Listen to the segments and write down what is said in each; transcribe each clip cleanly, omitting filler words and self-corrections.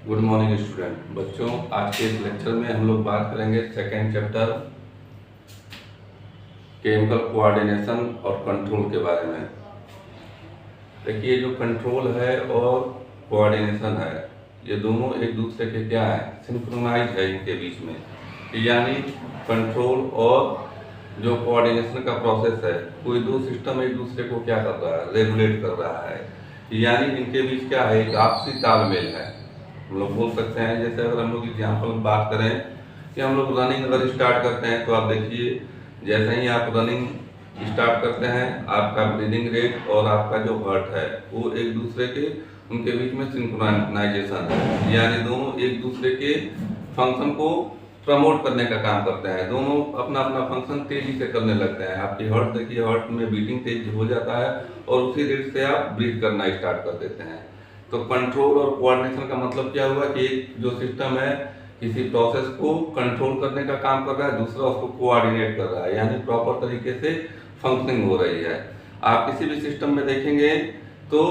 Good morning student बच्चों। आज के इस लेक्चर में हम लोग बात करेंगे सेकेंड चैप्टर केमिकल कोऑर्डिनेशन और कंट्रोल के बारे में। देखिए, जो कंट्रोल है और कोऑर्डिनेशन है, ये दोनों एक दूसरे के क्या है, सिंक्रोनाइज है इनके बीच में। यानी कंट्रोल और जो कोऑर्डिनेशन का प्रोसेस है, कोई दो सिस्टम एक दूसरे को क्या कर रहा है, रेगुलेट कर रहा है। यानी इनके बीच क्या है, एक आपसी तालमेल है। हम लोग बोल सकते हैं, जैसे अगर हम लोग एग्जाम्पल में बात करें कि हम लोग रनिंग अगर स्टार्ट करते हैं, तो आप देखिए जैसे ही आप रनिंग स्टार्ट करते हैं, आपका ब्रीदिंग रेट और आपका जो हार्ट है वो एक दूसरे के, उनके बीच में सिंक्रोनाइजेशन है। यानी दोनों एक दूसरे के फंक्शन को प्रमोट करने का काम करते हैं। दोनों अपना अपना फंक्शन तेजी से करने लगते हैं। आपकी हार्ट देखिए, हार्ट में बीटिंग तेज हो जाता है और उसी रेट से आप ब्रीथ करना स्टार्ट कर देते हैं। तो कंट्रोल और कोऑर्डिनेशन का मतलब क्या हुआ कि एक जो सिस्टम है किसी प्रोसेस को कंट्रोल करने का काम कर रहा है, दूसरा उसको कोऑर्डिनेट कर रहा है, यानी प्रॉपर तरीके से फंक्शनिंग हो रही है। आप किसी भी सिस्टम में देखेंगे तो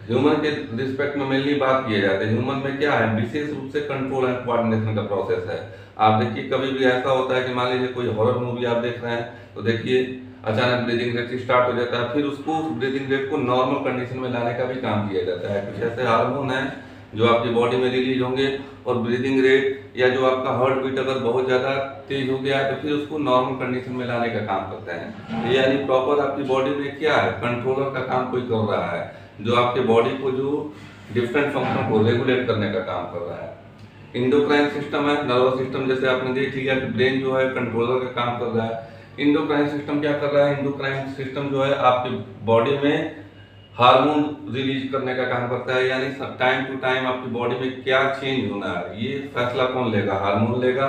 ह्यूमन के रिस्पेक्ट में मेनली बात किया जाता है। ह्यूमन में क्या है, विशेष रूप से कंट्रोल एंड कोऑर्डिनेशन का प्रोसेस है। आप देखिए, कभी भी ऐसा होता है कि मान लीजिए कोई हॉरर मूवी आप देख रहे हैं, तो देखिए अचानक ब्रीदिंग रेट स्टार्ट हो जाता है, फिर उसको उस ब्रीदिंग रेट को नॉर्मल कंडीशन में लाने का भी काम किया जाता है। कुछ ऐसे हार्मोन हैं जो आपकी बॉडी में रिलीज होंगे और ब्रीदिंग रेट या जो आपका हार्ट बीट अगर बहुत ज़्यादा तेज हो गया है, तो फिर उसको नॉर्मल कंडीशन में लाने का काम करते हैं। यानी प्रॉपर आपकी बॉडी में क्या है, कंट्रोलर का काम कोई कर रहा है, जो आपके बॉडी को जो डिफरेंट फंक्शन को रेगुलेट करने का काम कर रहा है। इंडोक्राइन सिस्टम है, नर्वस सिस्टम, जैसे आपने देख लिया कि ब्रेन जो है कंट्रोलर का काम कर रहा है। इंडोक्राइन सिस्टम क्या कर रहा है, इंडोक्राइन सिस्टम जो है आपकी बॉडी में हार्मोन रिलीज करने का काम करता है। यानी टाइम टू टाइम आपकी बॉडी में क्या चेंज होना है, ये फैसला कौन लेगा, हार्मोन लेगा,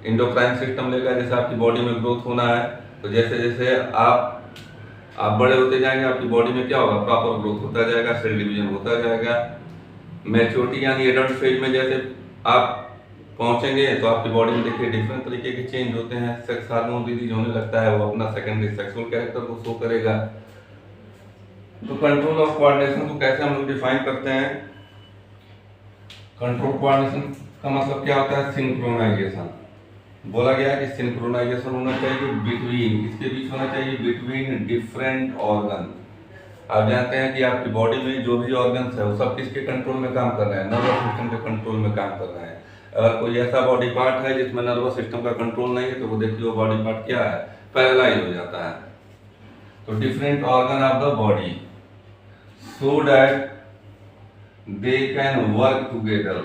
इंडोक्राइन सिस्टम लेगा। जैसे आपकी बॉडी में ग्रोथ होना है, तो जैसे जैसे आप बड़े होते जाएंगे, आपकी बॉडी में क्या होगा, प्रॉपर ग्रोथ होता जाएगा, सेल डिवीजन होता जाएगा। मैच्योरिटी यानी एडल्ट फेज में जैसे आप पहुंचेंगे, तो आपकी बॉडी में देखिए डिफरेंट तरीके के चेंज होते हैं। सेक्स हार्मोन रिलीज होने लगता है, वो अपना सेकेंडरी सेक्सुअल कैरेक्टर को शो करेगा। तो कंट्रोल ऑफ कोऑर्डिनेशन को कैसे हम लोग डिफाइन करते हैं, कंट्रोल कोऑर्डिनेशन का मतलब क्या होता है, सिंक्रोनाइजेशन। बोला गया है कि सिंक्रोनाइजेशन होना चाहिए बिटवीन, इसके बीच होना चाहिए बिटवीन डिफरेंट ऑर्गन। आप जानते हैं कि आपकी बॉडी में जो भी ऑर्गन्स है वो सब किसके कंट्रोल में काम कर रहे हैं, नर्वस सिस्टम के कंट्रोल में काम कर रहे हैं। अगर कोई ऐसा बॉडी पार्ट है जिसमें नर्वस सिस्टम का कंट्रोल नहीं है, तो वो देखिए वो बॉडी पार्ट क्या है, पैरालाइज हो जाता है। तो different organ of the body so that they can work together।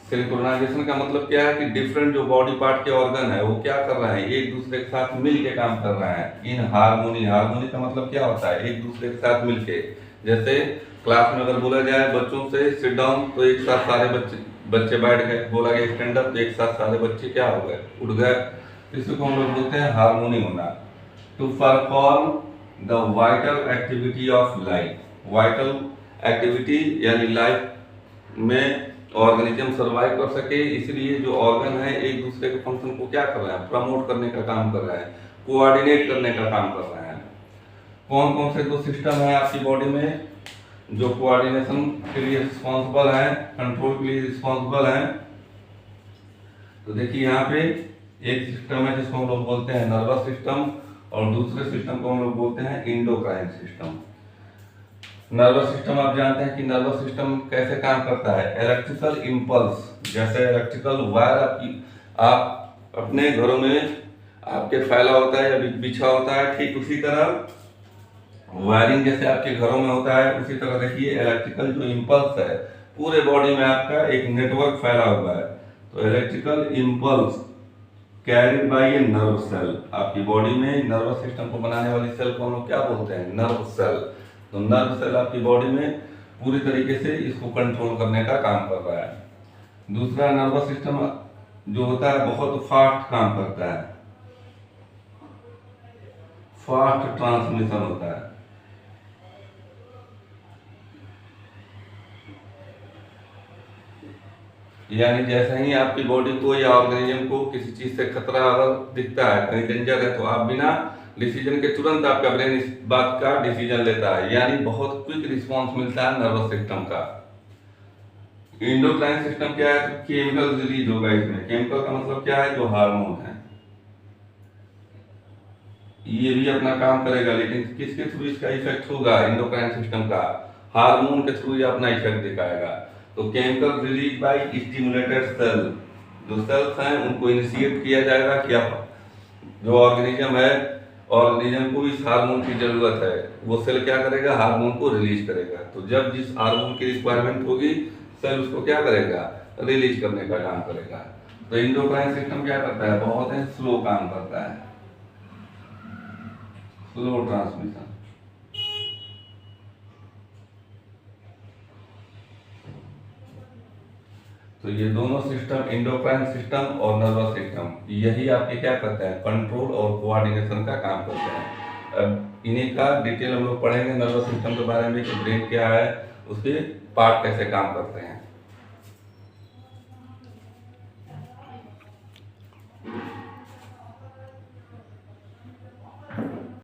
Synchronization का मतलब क्या है कि डिफरेंट जो बॉडी पार्ट के ऑर्गन है वो क्या कर रहे हैं, एक दूसरे के साथ मिलके काम कर रहे हैं इन हार्मोनी। हार्मोनी का मतलब क्या होता है, एक दूसरे के साथ मिलके। जैसे क्लास में अगर बोला जाए बच्चों से सिट डाउन, तो एक साथ सारे बच्चे बैठ गए। बोला गया स्टैंड अप, तो एक साथ सारे बच्चे क्या हो गए, उठ गए। इसी को हम लोग बोलते हैं हार्मोनी होना। To perform the vital activity of life, vital activity यानी लाइफ में ऑर्गेनिज्म सरवाइव कर सके, इसलिए जो ऑर्गन है एक दूसरे के फंक्शन को क्या कर रहे हैं, प्रमोट करने का काम कर रहा है, कोऑर्डिनेट करने का काम कर रहा है। कौन कौन से दो सिस्टम है आपकी बॉडी में जो कोऑर्डिनेशन के लिए रिस्पॉन्सिबल है, कंट्रोल के लिए रिस्पॉन्सिबल है। तो देखिए यहाँ पे एक सिस्टम है जिसको हम लोग बोलते हैं नर्वस सिस्टम, और दूसरे सिस्टम को हम लोग बोलते हैं इंडोक्राइन सिस्टम। नर्वस सिस्टम आप जानते हैं कि नर्वस सिस्टम कैसे काम करता है, इलेक्ट्रिकल इंपल्स, जैसे इलेक्ट्रिकल वायर आप अपने घरों में आपके फैला होता है या बिछा होता है, ठीक उसी तरह वायरिंग जैसे आपके घरों में होता है, उसी तरह देखिए इलेक्ट्रिकल जो इंपल्स है पूरे बॉडी में आपका एक नेटवर्क फैला हुआ है। तो electrical impulse carried by a nerve cell, आपकी बॉडी में नर्वस सिस्टम को बनाने वाली सेल को हम लोग क्या बोलते हैं, नर्व सेल। तो नर्व सेल आपकी बॉडी में पूरी तरीके से इसको कंट्रोल करने का काम कर रहा है। दूसरा नर्वस सिस्टम जो होता है बहुत फास्ट काम करता है, फास्ट ट्रांसमिशन होता है। यानी जैसे ही आपकी बॉडी को या ऑर्गेनिज्म को किसी चीज से खतरा अगर दिखता है, कहीं डेंजर है, तो आप बिना डिसीजन के तुरंत आपका ब्रेन इस बात का डिसीजन लेता है। यानी बहुत क्विक रिस्पांस मिलता है नर्वस सिस्टम का। एंडोक्राइन सिस्टम क्या है? तो केमिकल रिलीज होगा इसमें। केमिकल का मतलब क्या है? जो हार्मोन है, ये भी अपना काम करेगा, लेकिन किसके थ्रू इसका इफेक्ट होगा? एंडोक्राइन सिस्टम का हार्मोन के थ्रू ये अपना इफेक्ट दिखाएगा। तो chemical release by stimulated cell, जो सेल्स हैं उनको इनिशिएट किया जाएगा कि आप जो ऑर्गेनिज्म है, ऑर्गेनिज्म को इस हार्मोन की जरूरत है, वो सेल क्या करेगा? हार्मोन को रिलीज करेगा। तो जब जिस हार्मोन की रिक्वायरमेंट होगी, सेल उसको क्या करेगा? रिलीज करने का काम करेगा। तो एंडोक्राइन सिस्टम क्या करता है? बहुत है स्लो काम करता है, स्लो ट्रांसमिशन। तो ये दोनों सिस्टम, एंडोक्राइन सिस्टम और नर्वस सिस्टम, यही आपके क्या करते हैं? कंट्रोल और कोऑर्डिनेशन का काम करते हैं। अब इन्हीं का डिटेल हम लोग पढ़ेंगे नर्वस सिस्टम के बारे में कि ब्रेन क्या है, उसके पार्ट कैसे काम करते हैं।